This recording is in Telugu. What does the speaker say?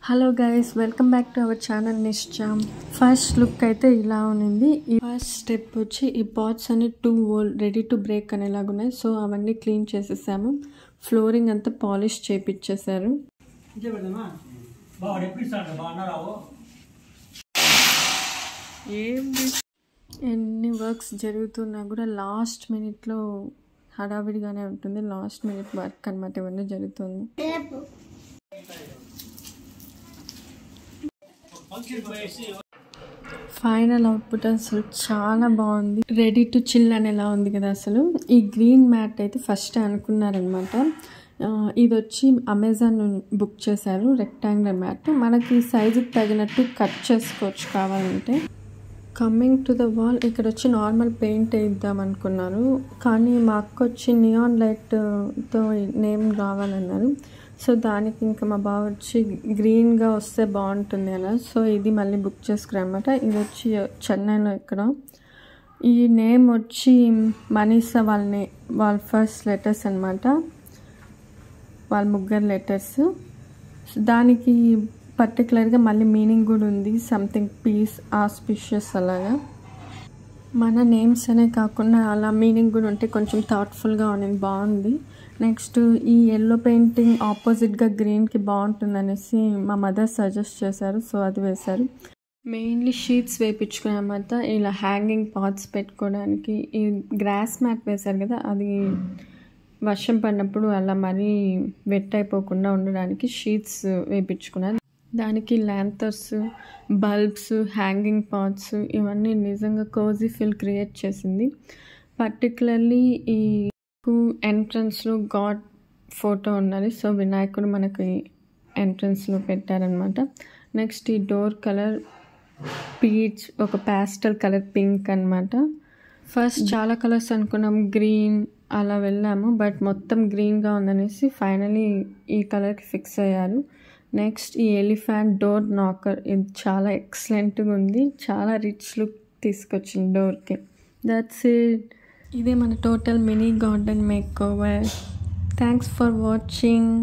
Hello guys, welcome back to our channel నిశ్చయం. ఫస్ట్ లుక్ అయితే ఇలా ఉంది. ఈ ఫస్ట్ స్టెప్ వచ్చి ఈ పాట్స్ అన్ని 2 వోల్ రెడీ టు బ్రేక్ అనేలాగా ఉన్నాయి. సో అవన్నీ క్లీన్ చేసేసాము. ఫ్లోరింగ్ అంతా పాలిష్ చేపిచ్చేసారు. ఎన్ని వర్క్స్ జరుగుతున్నా కూడా లాస్ట్ మినిట్లో హడావిడిగానే ఉంటుంది. లాస్ట్ మినిట్ వర్క్ అనమాట ఇవన్నీ జరుగుతుంది. ఫైనల్ అవుట్పుట్ అసలు చాలా బాగుంది. రెడీ టు చిల్ అనేలా ఉంది కదా. అసలు ఈ గ్రీన్ మ్యాట్ అయితే ఫస్ట్ అనుకున్నారనమాట. ఇది వచ్చి అమెజాన్ బుక్ చేశారు. రెక్టాంగులర్ మ్యాట్ మనకి సైజుకి తగినట్టు కట్ చేసుకోవచ్చు కావాలంటే. కమ్మింగ్ టు ద వాల్, ఇక్కడ వచ్చి నార్మల్ పెయింట్ వేద్దాం అనుకున్నారు, కానీ మా అక్క వచ్చి నియాన్ లైట్తో నేమ్ రావాలన్నారు. సో దానికి ఇంకా మా బావ వచ్చి గ్రీన్గా వస్తే బాగుంటుంది అలా. సో ఇది మళ్ళీ బుక్ చేసుకురన్నమాట. ఇది వచ్చి చెన్నైలో ఇక్కడ. ఈ నేమ్ వచ్చి మనీషా వాళ్ళ ఫస్ట్ లెటర్స్ అనమాట, వాళ్ళ ముగ్గురు లెటర్స్. దానికి పర్టికులర్గా మళ్ళీ మీనింగ్ కూడా ఉంది, సంథింగ్ పీస్, ఆస్పిషియస్ అలాగా. మన నేమ్స్ అనే కాకుండా అలా మీనింగ్ కూడా ఉంటే కొంచెం థాట్ఫుల్గా ఉన్నది, బాగుంది. నెక్స్ట్ ఈ ఎల్లో పెయింటింగ్ ఆపోజిట్గా గ్రీన్కి బాగుంటుంది అనేసి మా మదర్ సజెస్ట్ చేశారు. సో అది వేశారు. మెయిన్లీ షీట్స్ వేయించుకున్నమాట, ఇలా హ్యాంగింగ్ పాట్స్ పెట్టుకోవడానికి. ఈ గ్రాస్ మ్యాట్ వేశారు కదా, అది వర్షం పడినప్పుడు అలా మరీ వెట్ అయిపోకుండా ఉండడానికి షీట్స్ వేయించుకున్నారు. దానికి ల్యాంతర్స్, బల్బ్స్, హ్యాంగింగ్ పాట్స్ ఇవన్నీ నిజంగా కోజీ ఫీల్ క్రియేట్ చేసింది. పర్టికులర్లీ ఈ ఎంట్రన్స్లో గాడ్ ఫోటో ఉన్నది. సో వినాయకుడు మనకి ఎంట్రన్స్లో పెట్టారనమాట. నెక్స్ట్ ఈ డోర్ కలర్ పీచ్, ఒక ప్యాస్టల్ కలర్ పింక్ అనమాట. ఫస్ట్ చాలా కలర్స్ అనుకున్నాం, గ్రీన్ అలా వెళ్ళాము, బట్ మొత్తం గ్రీన్గా ఉందనేసి ఫైనలీ ఈ కలర్కి ఫిక్స్ అయ్యారు. నెక్స్ట్ ఈ ఎలిఫెంట్ డోర్ నాకర్, ఇది చాలా ఎక్సలెంట్గా ఉంది, చాలా రిచ్ లుక్ తీసుకొచ్చింది డోర్కి. That's it. ఇదే మన total mini garden makeover. Thanks for watching.